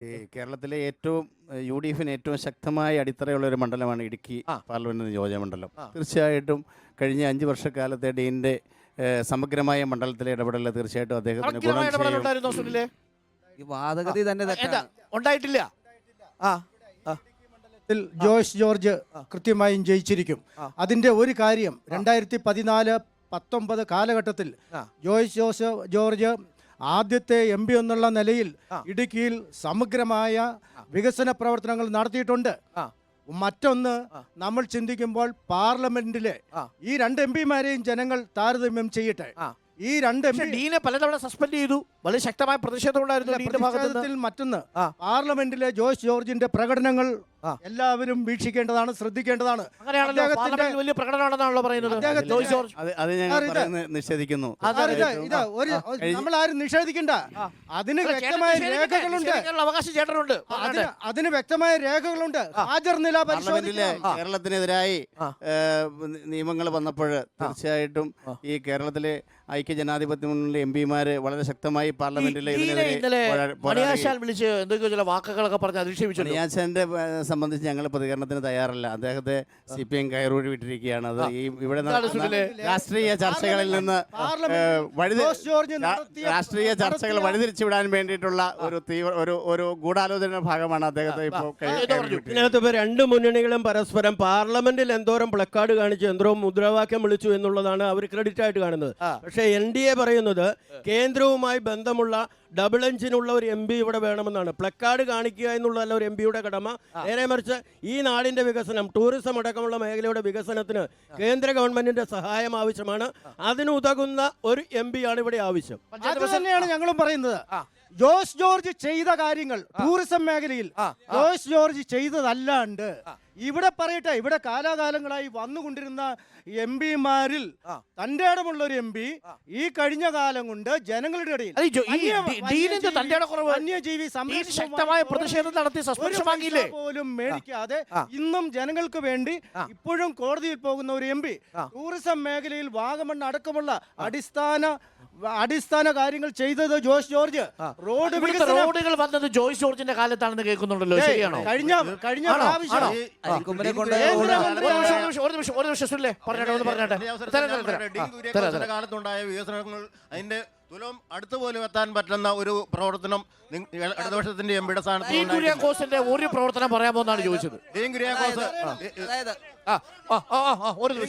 ഈ കേരളത്തിലെ ഏറ്റവും യു.ഡി.എഫിന് ഏറ്റവും ശക്തമായ അടിത്തറയുള്ള ഒരു മണ്ഡലമാണ് ഇടുക്കി പാർലമെന്റ് നിയോജകമണ്ഡലം. തീർച്ചയായിട്ടും കഴിഞ്ഞ 5 വർഷക്കാലത്തെ ഡീൻ്റെ സമഗ്രമായ മണ്ഡലത്തിലെ ഇടപെടൽ തീർച്ചയായിട്ടും അദ്ദേഹത്തിന് ഗുണം ചെയ്യും. ഈ വാദഗതി തന്നെ ഉണ്ടായിട്ടില്ല. ജോയ്സ് ജോർജ് കൃത്യമായും ജയിച്ചിരിക്കും. അതിന്റെ ഒരു കാര്യം 2014-19 കാലഘട്ടത്തിൽ ജോയ്സ് ജോർജ് ആദ്യത്തെ MP എന്നുള്ള നിലയിൽ ഇടുക്കിയിൽ സമഗ്രമായ വികസന പ്രവർത്തനങ്ങൾ നടത്തിയിട്ടുണ്ട്. മറ്റൊന്ന്, നമ്മൾ ചിന്തിക്കുമ്പോൾ പാർലമെന്റിലെ ഈ 2 MP-മാരെയും ജനങ്ങൾ താരതമ്യം ചെയ്യട്ടെ. ഈ 2 MP ഡീനെ പലതവണ സസ്പെൻഡ് ചെയ്തു. വളരെ ശക്തമായ പ്രതിഷേധം ഉണ്ടായിരുന്നു ഡീന്റെ ഭാഗത്തിൽ. മറ്റൊന്ന്, പാർലമെന്റിലെ ജോയ്സ് ജോർജിന്റെ പ്രകടനങ്ങൾ എല്ലാവരും വീക്ഷിക്കേണ്ടതാണ്, ശ്രദ്ധിക്കേണ്ടതാണ്. വലിയ പ്രകടനമാണെന്നാണല്ലോ പറയുന്നത്. നിഷേധിക്കുന്നു. നമ്മൾ ആരും നിഷേധിക്കണ്ട. അതിന് വ്യക്തമായ രേഖകളുണ്ട്. അവകാശം ചേട്ടനുണ്ട്. അതിന് വ്യക്തമായ രേഖകളുണ്ട്. ഹാജർ നില പരിശോധന. കേരളത്തിനെതിരായി നിയമങ്ങൾ വന്നപ്പോൾ തീർച്ചയായിട്ടും ഈ കേരളത്തിലെ ഐക്യജനാധിപത്യ മുന്നണിയിലെ MP-മാര് വളരെ ശക്തമായി പാർലമെന്റിലെ വിളിച്ച് എന്തൊക്കെയോ ചില വാക്കുകളൊക്കെ പറഞ്ഞ് അധിക്ഷേപിച്ചു. മണിയാശാന്റെ സംബന്ധിച്ച് ഞങ്ങൾ പ്രതികരണത്തിന് തയ്യാറല്ല. അദ്ദേഹത്തെ CPM കയറൂരി വിട്ടിരിക്കുകയാണ്. അത് ഈ ഇവിടെ രാഷ്ട്രീയ ചർച്ചകളിൽ നിന്ന് രാഷ്ട്രീയ ചർച്ചകൾ വഴിതിരിച്ചു വിടാൻ വേണ്ടിയിട്ടുള്ള ഒരു ഗൂഢാലോചന ഭാഗമാണ് അദ്ദേഹത്തെ ഇപ്പോൾ ഇതിനകത്ത് 2 മുന്നണികളും പരസ്പരം പാർലമെന്റിൽ എന്തോരം പ്ലക്കാർഡ് കാണിച്ചു, എന്തോരം മുദ്രാവാക്യം വിളിച്ചു എന്നുള്ളതാണ് അവർ ക്രെഡിറ്റ് ആയിട്ട് കാണുന്നത്. പക്ഷേ NDA പറയുന്നത് കേന്ദ്രവുമായി ബന്ധമുള്ള ഡബിൾ എഞ്ചിനുള്ള ഒരു MP ഇവിടെ വേണമെന്നാണ്. പ്ലക്കാർഡ് കാണിക്കുക എന്നുള്ളതല്ല ഒരു MP-യുടെ കടമ. നേരെ മറിച്ച് ഈ നാടിന്റെ വികസനം, ടൂറിസം അടക്കമുള്ള മേഖലയുടെ വികസനത്തിന് കേന്ദ്ര ഗവൺമെന്റിന്റെ സഹായം ആവശ്യമാണ്. അതിനുതകുന്ന ഒരു MP-യാണ് ഇവിടെ ആവശ്യം. അത് തന്നെയാണ് ഞങ്ങളും പറയുന്നത്. ജോയ്സ് ജോർജ് ചെയ്ത കാര്യങ്ങൾ ടൂറിസം മേഖലയിൽ ജോയ്സ് ജോർജ് ചെയ്തതല്ലാണ്ട് ഇവിടെ പറയട്ടെ, ഇവിടെ കാലാകാലങ്ങളായി വന്നുകൊണ്ടിരുന്ന MP-മാരിൽ തന്റെ ഇടമുള്ള ഒരു MP ഈ കഴിഞ്ഞ കാലം കൊണ്ട് ജനങ്ങളുടെ ഇടയിൽ വന്യജീവി ശക്തമായ പ്രതിഷേധം നടത്തി സസ്പെൻഷൻ വാങ്ങിയില്ലേ പോലും മേടിക്കാതെ ഇന്നും ജനങ്ങൾക്ക് വേണ്ടി ഇപ്പോഴും കോടതിയിൽ പോകുന്ന ഒരു MP, ടൂറിസം മേഖലയിൽ വാഗമൺ അടക്കമുള്ള അടിസ്ഥാന കാര്യങ്ങൾ ചെയ്തത് ജോയ്സ് ജോർജ്. റോഡുകൾ വന്നത് ജോയ്സ് ജോർജിന്റെ കാലത്താണെന്ന് കേൾക്കുന്നുണ്ടല്ലോ. ശരിയാണോ? കഴിഞ്ഞ പ്രാവശ്യം കാലത്തുണ്ടായ വികസനങ്ങൾ അതിന്റെ തുലം അടുത്ത് പോലും എത്താൻ പറ്റുന്ന ഒരു പ്രവർത്തനം ഇടതുപക്ഷത്തിന്റെ MP-യുടെ സ്ഥാനത്ത് ഒരു പ്രവർത്തനം പറയാമോ എന്നാണ് ചോദിച്ചത്.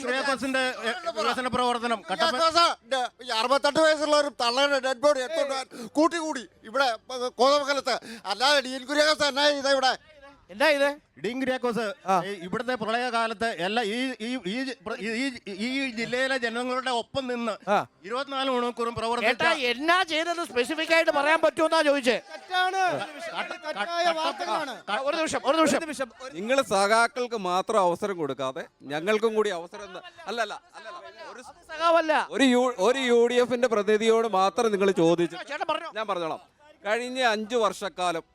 കുര്യാക്കോസിന്റെ വികസന പ്രവർത്തനം 68 വയസ്സുള്ള ഒരു തള്ളയുടെ ഡെഡ് ബോഡി എടുത്തോണ്ട് കൂട്ടി ഇവിടെ കോതമംഗലത്ത്. അല്ലാതെ ഡീൻ കുര്യാക്കോസ് എന്നാ ചെയ്ത ഇവിടെ? എന്താ ഇത്? ഡീൻ കുര്യാക്കോസ് ഇവിടുത്തെ പ്രളയകാലത്ത് എല്ലാ ഈ ജില്ലയിലെ ജനങ്ങളുടെ ഒപ്പം നിന്ന് 24 മണിക്കൂറും പ്രവർത്തിച്ച എന്നാ ചെയ്തത് സ്പെസിഫിക് ആയിട്ട് പറയാൻ പറ്റുമെന്നാ ചോദിച്ചേ. ഒരു നിമിഷം. നിങ്ങൾ സഖാക്കൾക്ക് മാത്രം അവസരം കൊടുക്കാതെ ഞങ്ങൾക്കും കൂടി അവസരം. ഒരു UDF-ന്റെ പ്രതിനിധിയോട് മാത്രം നിങ്ങൾ ചോദിച്ചു. ഞാൻ പറഞ്ഞോളാം. കഴിഞ്ഞ 5 വർഷക്കാലം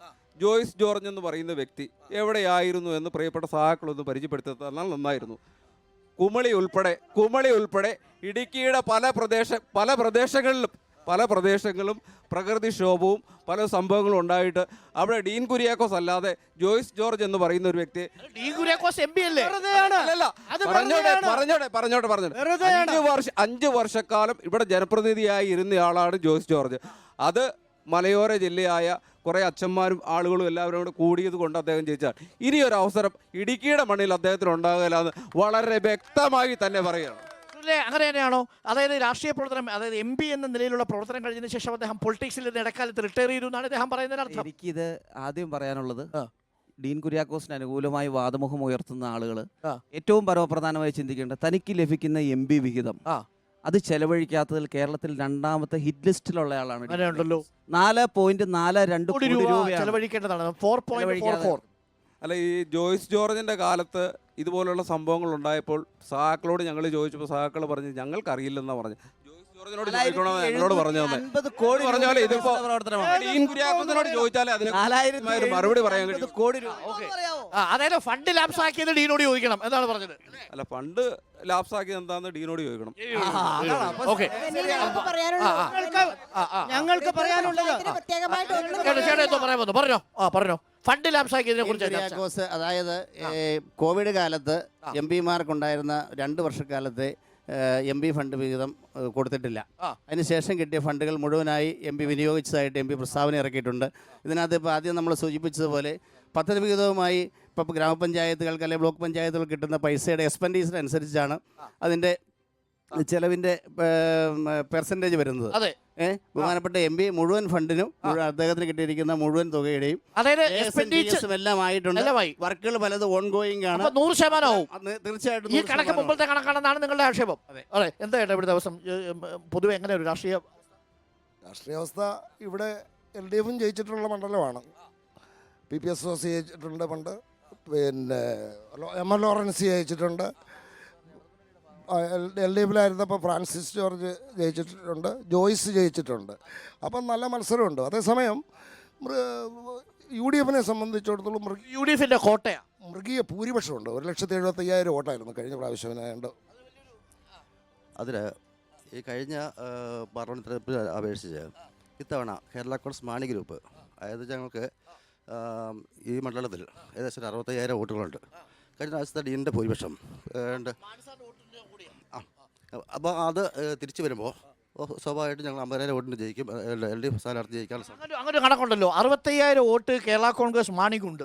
ജോയ്സ് ജോർജ് എന്ന് പറയുന്ന വ്യക്തി എവിടെയായിരുന്നു എന്ന് പ്രിയപ്പെട്ട സഹാക്കളൊന്ന് പരിചയപ്പെടുത്തി തന്നാൽ നന്നായിരുന്നു. കുമളി ഉൾപ്പെടെ ഇടുക്കിയുടെ പല പ്രദേശങ്ങളിലും പ്രകൃതിക്ഷോഭവും പല സംഭവങ്ങളും ഉണ്ടായിട്ട് അവിടെ ഡീൻ കുര്യാക്കോസ് അല്ലാതെ ജോയ്സ് ജോർജ് എന്ന് പറയുന്ന ഒരു വ്യക്തി പറഞ്ഞോട്ടെ 5 വർഷക്കാലം ഇവിടെ ജനപ്രതിനിധിയായി ഇരുന്നയാളാണ് ജോയ്സ് ജോർജ്. അത് മലയോര ജില്ലയായ കുറേ അച്ഛന്മാരും ആളുകളും എല്ലാവരും കൂടെ കൂടിയത് കൊണ്ട് അദ്ദേഹം ജയിച്ചാൽ ഇനിയൊരു അവസരം ഇടുക്കിയുടെ മണ്ണിൽ അദ്ദേഹത്തിന് ഉണ്ടാകില്ല എന്ന് വളരെ വ്യക്തമായി തന്നെ പറയുകയാണ്. അങ്ങനെ തന്നെയാണോ? അതായത് രാഷ്ട്രീയ പ്രവർത്തനം, അതായത് MP എന്ന നിലയിലുള്ള പ്രവർത്തനം കഴിഞ്ഞതിന് ശേഷം അദ്ദേഹം പൊളിറ്റിക്സിൽ നിന്ന് ഇടക്കാലത്ത് റിട്ടയർ ചെയ്തു എന്നാണ് അദ്ദേഹം പറയുന്നതിനർത്ഥം. എനിക്കിത് ആദ്യം പറയാനുള്ളത്, ഡീൻ കുര്യാക്കോസിന് അനുകൂലമായി വാദമുഖം ഉയർത്തുന്ന ആളുകൾ ഏറ്റവും പരമപ്രധാനമായി ചിന്തിക്കേണ്ടത് തനിക്ക് ലഭിക്കുന്ന MP വിഹിതം അത് ചെലവഴിക്കാത്തതിൽ കേരളത്തിൽ 2ാമത്തെ ഹിറ്റ് ലിസ്റ്റിലുള്ള ആളാണ്. 4.42 കോടി രൂപയാണ്. അല്ല, ഈ ജോയ്സ് ജോർജിന്റെ കാലത്ത് ഇതുപോലുള്ള സംഭവങ്ങൾ ഉണ്ടായപ്പോൾ സഹാക്കളോട് ഞങ്ങൾ ചോദിച്ചപ്പോൾ സഹാക്കൾ പറഞ്ഞു ഞങ്ങൾക്കറിയില്ലെന്നാണ് പറഞ്ഞു. ജോയ്സ് ജോർജിനോട് ചോദിക്കണമെന്ന് എന്നോട് പറഞ്ഞു തന്നെ 50 കോടി പറഞ്ഞാലേ ഇതിപ്പോ പ്രവർത്തനമാണ്. ഡീൻ കുര്യാക്കോസിനോട് ചോദിച്ചാലേ അതിന് ഒരു മറുപടി പറയാൻ കഴിയും. കോടി രൂപ. അതായത് ഫണ്ട് ലാപ്സ് ആക്കിയത് ഡീനോട് ചോദിക്കണം എന്നാണ് പറഞ്ഞത്. അല്ല ഫണ്ട് ലാപ്സാക്കിയത് എന്താന്ന് ഡീനോട് ചോദിക്കണം. ഓക്കെ ഞങ്ങൾക്ക് പറയാനുള്ളത് ചേട്ടാ എന്തോ പറയാൻ വന്നു, പറഞ്ഞോ. പറഞ്ഞോ, ഫണ്ട് ലാപ്സ് ആക്കിയതിനെ കുറിച്ച്. കുര്യാക്കോസ് അതായത് കോവിഡ് കാലത്ത് എം പിമാർക്കുണ്ടായിരുന്ന 2 വർഷക്കാലത്തെ എം പി ഫണ്ട് വിഹിതം കൊടുത്തിട്ടില്ല. അതിനുശേഷം കിട്ടിയ ഫണ്ടുകൾ മുഴുവനായി എം പി വിനിയോഗിച്ചതായിട്ട് എം പി പ്രസ്താവന ഇറക്കിയിട്ടുണ്ട്. ഇതിനകത്ത് ഇപ്പോൾ ആദ്യം നമ്മൾ സൂചിപ്പിച്ചതുപോലെ പദ്ധതി വിഹിതവുമായി ഇപ്പോൾ ഗ്രാമപഞ്ചായത്തുകൾക്ക് അല്ലെങ്കിൽ ബ്ലോക്ക് പഞ്ചായത്തുകൾക്ക് കിട്ടുന്ന പൈസയുടെ എക്സ്പെൻഡിച്ചർ അനുസരിച്ചാണ് അതിൻ്റെ ചെലവിൻ്റെ പെർസെൻറ്റേജ് വരുന്നത്. അതെ, ബഹുമാനപ്പെട്ട എം പി മുഴുവൻ ഫണ്ടിനും അദ്ദേഹത്തിന് കിട്ടിയിരിക്കുന്ന മുഴുവൻ തുകയുടെയും അതായത് എല്ലാം ആയിട്ടുണ്ട്. വർക്കുകൾ പലത് ഓൺ ഗോയിങ് ആണ്. 100% ആവും തീർച്ചയായിട്ടും. ഈ കണക്ക് മുമ്പത്തെ കണക്കാണെന്നാണ് നിങ്ങളുടെ ആക്ഷേപം. അതെ, എന്താ ചേട്ടാ ഇവിടെ ദിവസം പൊതുവെ എങ്ങനെ ഒരു രാഷ്ട്രീയാവസ്ഥ ഇവിടെ LDF ജയിച്ചിട്ടുള്ള മണ്ഡലമാണ്. PPS ജയിച്ചിട്ടുണ്ട് പണ്ട്, പിന്നെ ML ലോറൻസ് ജയിച്ചിട്ടുണ്ട്, LDFിലായിരുന്നപ്പോൾ ഫ്രാൻസിസ് ജോർജ് ജയിച്ചിട്ടുണ്ട്, ജോയ്സ് ജയിച്ചിട്ടുണ്ട്. അപ്പം നല്ല മത്സരമുണ്ട്. അതേസമയം UDFിനെ സംബന്ധിച്ചിടത്തോളം UDFിൻ്റെ കോട്ടയാണ്. മൃഗീയ ഭൂരിപക്ഷമുണ്ട്. 1,75,000 വോട്ടായിരുന്നു കഴിഞ്ഞ പ്രാവശ്യമായതുകൊണ്ട്. അതിൽ ഈ കഴിഞ്ഞ പാർലമെൻറ്റ് തെരഞ്ഞെടുപ്പിൽ അപേക്ഷിച്ച് ഇത്തവണ കേരള കോൺഗ്രസ് മാണി ഗ്രൂപ്പ്, അതായത് ഞങ്ങൾക്ക് ഈ മണ്ഡലത്തിൽ ഏകദേശം 65,000 വോട്ടുകളുണ്ട്. കഴിഞ്ഞ പ്രാവശ്യത്തെ ഡീനിൻ്റെ ഭൂരിപക്ഷം ഉണ്ട്. അപ്പോൾ അത് തിരിച്ചു വരുമ്പോൾ സ്വാഭാവികമായിട്ടും ഞങ്ങൾ 50,000 വോട്ടിന് ജയിക്കും. LDF സ്ഥാനാർത്ഥി ജയിക്കാൻ അങ്ങനെ കണക്കുണ്ടല്ലോ. 65,000 വോട്ട് കേരള കോൺഗ്രസ് മാണിക്കുണ്ട്.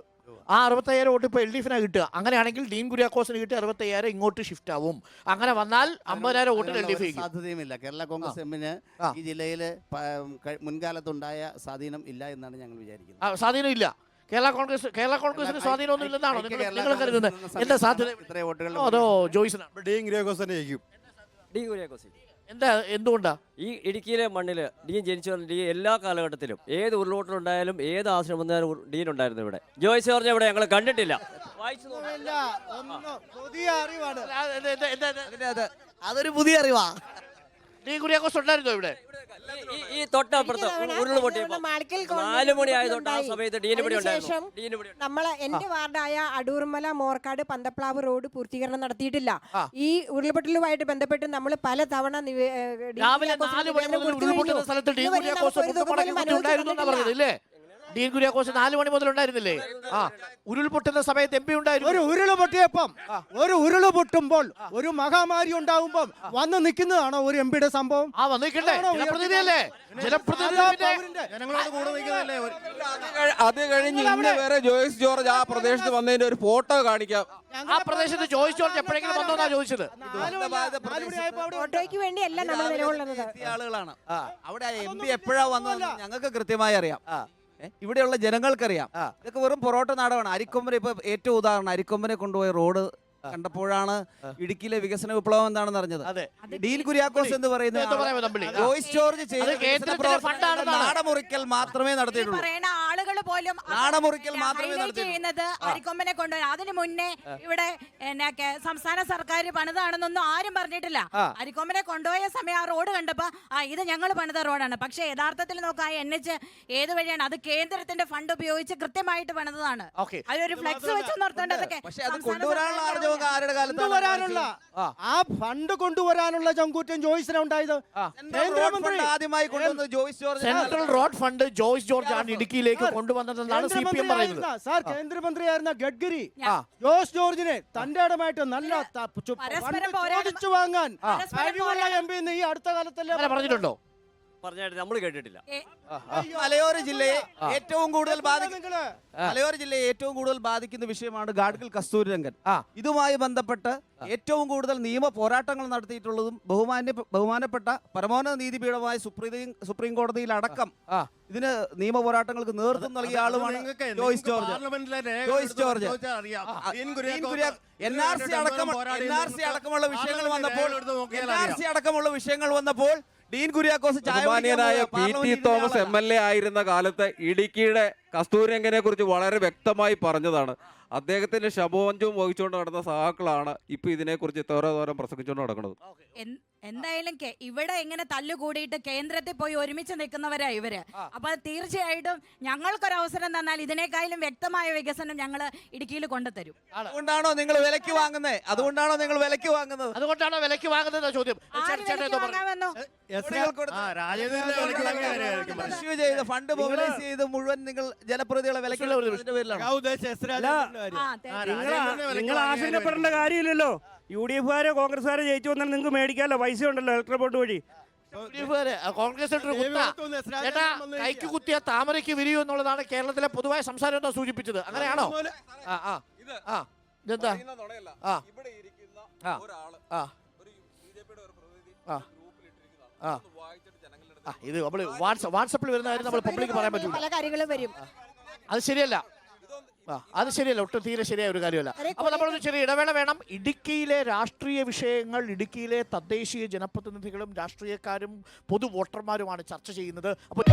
ആ 65,000 വോട്ട് ഇപ്പോൾ LDFിനാ കിട്ടുക. അങ്ങനെയാണെങ്കിൽ ഡീൻ കുര്യാക്കോസിന് കിട്ടിയ 65,000 ഇങ്ങോട്ട് ഷിഫ്റ്റ് ആവും. അങ്ങനെ വന്നാൽ 50,000 വോട്ടിൽ LDF സാധ്യതയുമില്ല. കേരള കോൺഗ്രസ് എമ്മിന് ഈ ജില്ലയിൽ മുൻകാലത്തുണ്ടായ സ്വാധീനം ഇല്ല എന്നാണ് ഞങ്ങൾ വിചാരിക്കുന്നത്. സ്വാധീനം ഇല്ല. കേരള കോൺഗ്രസിന് സ്വാധീനമൊന്നും ഇല്ലെന്നാണോ നിങ്ങൾ കരുതുന്നത്? എന്താ സാധ്യത? ഇത്രയും വോട്ടുകൾ അതോ ജോയ്സിനാണ്? ഡീൻ കുര്യാക്കോസ് തന്നെ ജയിക്കും. ഡീൻ കുര്യാക്കോസ്. എന്താ, എന്തുകൊണ്ടാ? ഈ ഇടുക്കിയിലെ മണ്ണിൽ ഡീൻ ജനിച്ചു ഡീൻ എല്ലാ കാലഘട്ടത്തിലും ഏത് ഉരുളോട്ടിലുണ്ടായാലും ഏത് ആശ്രമം വന്നാലും ഡീൻ ഉണ്ടായിരുന്നു. ഇവിടെ ജോയ്സ് ജോർജ് ഇവിടെ ഞങ്ങൾ കണ്ടിട്ടില്ല. പുതിയ അറിവാണ്. അതൊരു പുതിയ അറിവാ. ഡീൻ കുര്യാക്കോസ് ഉണ്ടായിരുന്നോ ഇവിടെ? ഈ തൊട്ടപ്പുറത്ത് ഉരുള് പൊട്ടിയപ്പോൾ 4 മണിയായ തൊട്ട് ആ സമയത്ത് ഡീൻ ഇവിടെ ഉണ്ടായിരുന്നു. നമ്മളെ എന്റെ വാർഡായ അടൂർമല മോർക്കാട് പന്തപ്ലാവ് റോഡ് പൂർത്തീകരണം നടത്തിയിട്ടില്ല. ഈ ഉരുൾപൊട്ടലുമായിട്ട് ബന്ധപ്പെട്ട് നമ്മൾ പല തവണ രാവിലെ 4 മണി മുതൽ ഉരുൾപൊട്ടുന്ന സ്ഥലത്ത് ഡീൻ കുര്യാക്കോസ് ഉണ്ടായിരുന്നു പറഞ്ഞത് ഇല്ലേ? ഡീൻ കുര്യാക്കോസ് 4 മണി മുതൽ ഉണ്ടായിരുന്നില്ലേ? ഉരുൾപൊട്ടുന്ന സമയത്ത് MP ഉണ്ടായിരുന്നു. ഒരു ഉരുള് പൊട്ടിയപ്പം, ഒരു ഉരുള് പൊട്ടുമ്പോൾ, ഒരു മഹാമാരി ഉണ്ടാവുമ്പം വന്ന് നിൽക്കുന്നതാണോ ഒരു MPയുടെ സംഭവം? വന്നിക്കണ്ടേ? ജനപ്രതിനിധിയല്ലേ? ജനങ്ങളോട് കൂടെ നിൽക്കുന്നതല്ലേ? അത് കഴിഞ്ഞ് ഇന്ന് വരെ ജോയ്സ് ജോർജ് ആ പ്രദേശത്ത് വന്നതിന്റെ ഒരു ഫോട്ടോ കാണിക്കാം. ആ പ്രദേശത്ത് ജോയ്സ് ജോർജ് എപ്പോഴെങ്കിലും വന്നോന്നാ ചോദിച്ചത്. ഫോട്ടോയ്ക്ക് വേണ്ടിയല്ല നമ്മൾ നിലകൊള്ളുന്നത്. ആളുകളാണ് അവിടെ. MP എപ്പോഴാ വന്നത് ഞങ്ങൾക്ക് കൃത്യമായി അറിയാം. ഇവിടെയുള്ള ജനങ്ങൾക്കറിയാം. ഇതൊക്കെ വെറും പൊറോട്ട നാടകമാണ്. അരിക്കൊമ്പനെ ഇപ്പൊ ഏറ്റവും ഉദാഹരണം, അരിക്കൊമ്പനെ കൊണ്ടുപോയ റോഡ് കണ്ടപ്പോഴാണ് ഇടുക്കിയിലെ വികസന വിപ്ലവം എന്താണെന്ന് അറിഞ്ഞത്. ഡീൻ കുര്യാക്കോസ് എന്ന് പറയുന്ന ജോയ്സ് ജോർജ് നാടമുറിക്കൽ മാത്രമേ നടത്തിയിട്ടുള്ളൂ. ആളുകൾ പോലും നാടമുറിക്കൽ മാത്രമേ നടത്തിയിട്ടുള്ളത് അരിക്കൊമ്പനെ കൊണ്ടുപോയി. അതിനു മുന്നേ ഇവിടെ സംസ്ഥാന സർക്കാർ പണിതാണെന്നൊന്നും ആരും പറഞ്ഞിട്ടില്ല. അരിക്കൊമ്പനെ കൊണ്ടുപോയ സമയം ആ റോഡ് കണ്ടപ്പോ ഇത് ഞങ്ങൾ പണിത റോഡാണ്. പക്ഷെ യഥാർത്ഥത്തിൽ നോക്കാം NH ഏത് വഴിയാണ്? അത് കേന്ദ്രത്തിന്റെ ഫണ്ട് ഉപയോഗിച്ച് കൃത്യമായിട്ട് പണിതതാണ്. അതൊരു ഫ്ലെക്സ് വെച്ച് നിർത്തേണ്ടത്. ആ ഫണ്ട് കൊണ്ടുവരാനുള്ള ചങ്കൂറ്റം ജോയ്സിനെ ഉണ്ടായത്. ആദ്യമായി കൊണ്ടുവന്നത് Joyce George. Central road fund Joyce George ആണ് ഇടുക്കിയിലേക്ക് കൊണ്ടുവന്നതെന്നാണ് CPM പറയുന്നത്. സാർ, കേന്ദ്രമന്ത്രിയായിരുന്ന ഗഡ്കരി ജോയ്സ് ജോർജിനെ തന്റെ ഇടമായിട്ട് നല്ല ചോദിച്ചു വാങ്ങാൻ കഴിവുള്ള MP ഈ അടുത്ത കാലത്തല്ലേ പറഞ്ഞിട്ടുണ്ടോ? പറഞ്ഞായിട്ട് നമ്മൾ കേട്ടിട്ടില്ല. മലയോര ജില്ലയെ ഏറ്റവും കൂടുതൽ ബാധിക്കുന്ന വിഷയമാണ് ഗാഡ്ഗിൽ കസ്തൂരിരംഗൻ. ഇതുമായി ബന്ധപ്പെട്ട് ഏറ്റവും കൂടുതൽ നിയമ പോരാട്ടങ്ങൾ നടത്തിയിട്ടുള്ളതും ബഹുമാനപ്പെട്ട പരമോന്നത നീതിപീഠമായ സുപ്രീം കോടതിയിലടക്കം ഇതിന് നിയമ പോരാട്ടങ്ങൾക്ക് നേതൃത്വം നൽകിയ ആളുമാണ് ജോയ്സ് ജോർജ്. NRC അടക്കമുള്ള വിഷയങ്ങൾ വന്നപ്പോൾ ഡീൻ കുര്യാക്കോസ് ബഹുമാന്യനായ PT തോമസ് MLA ആയിരുന്ന കാലത്ത് ഇടുക്കിയുടെ കസ്തൂരിരംഗനെ കുറിച്ച് വളരെ വ്യക്തമായി പറഞ്ഞതാണ്. അദ്ദേഹത്തിന്റെ ശബോഞ്ചവും വഹിച്ചുകൊണ്ട് നടന്ന സഹാക്കളാണ് ഇപ്പൊ ഇതിനെക്കുറിച്ച് തോരം പ്രസംഗിച്ചുകൊണ്ട് നടക്കുന്നത്. എന്തായാലും ഇവിടെ ഇങ്ങനെ തല്ലുകൂടിയിട്ട് കേന്ദ്രത്തിൽ പോയി ഒരുമിച്ച് നിൽക്കുന്നവരാ ഇവര്. അപ്പൊ തീർച്ചയായിട്ടും ഞങ്ങൾക്കൊരവസരം തന്നാൽ ഇതിനേക്കാളും വ്യക്തമായ വികസനം ഞങ്ങൾ ഇടുക്കിയിൽ കൊണ്ടുതരും. അതുകൊണ്ടാണോ നിങ്ങൾ വിലക്ക് വാങ്ങുന്നത്? അതുകൊണ്ടാണോ നിങ്ങൾ വിലക്ക് വാങ്ങുന്നത്? അതുകൊണ്ടാണോ വിലക്ക് വാങ്ങുന്നത് ചോദ്യം. ഇഷ്യൂ ചെയ്ത് ഫണ്ട് മൊബിലൈസ് ചെയ്ത് മുഴുവൻ നിങ്ങൾ ജനപ്രതിനിധികളെ വിലക്ക് നിങ്ങൾ ആശങ്കപ്പെടേണ്ട കാര്യമില്ലല്ലോ. UDF-കാരോ കോൺഗ്രസ്സുകാരോ ജയിച്ചു വന്നാൽ നിങ്ങൾക്ക് മേടിക്കാമല്ലോ, പൈസ ഉണ്ടല്ലോ ഇലക്ട്രൽ ബോർഡ് വഴി. കോൺഗ്രസ് കൈക്ക് കുത്തിയ താമരയ്ക്ക് വിരിയൂ എന്നുള്ളതാണ് കേരളത്തിലെ പൊതുവായ സംസാരം എന്താ സൂചിപ്പിച്ചത്. അങ്ങനെയാണോ? ഇതെന്താ ഇത് നമ്മള് വാട്സപ്പിൽ വരുന്ന കാര്യം നമ്മൾ പബ്ലിക് പറയാൻ പറ്റില്ല. പല കാര്യങ്ങളും വരും. അത് ശരിയല്ല. അത് ശരിയല്ല, ഒട്ടും തീരെ ശരിയായ ഒരു കാര്യമല്ല. അപ്പോൾ നമ്മളൊരു ചെറിയ ഇടവേള വേണം. ഇടുക്കിയിലെ രാഷ്ട്രീയ വിഷയങ്ങൾ ഇടുക്കിയിലെ തദ്ദേശീയ ജനപ്രതിനിധികളും രാഷ്ട്രീയക്കാരും പൊതു വോട്ടർമാരുമാണ് ചർച്ച ചെയ്യുന്നത്. അപ്പോൾ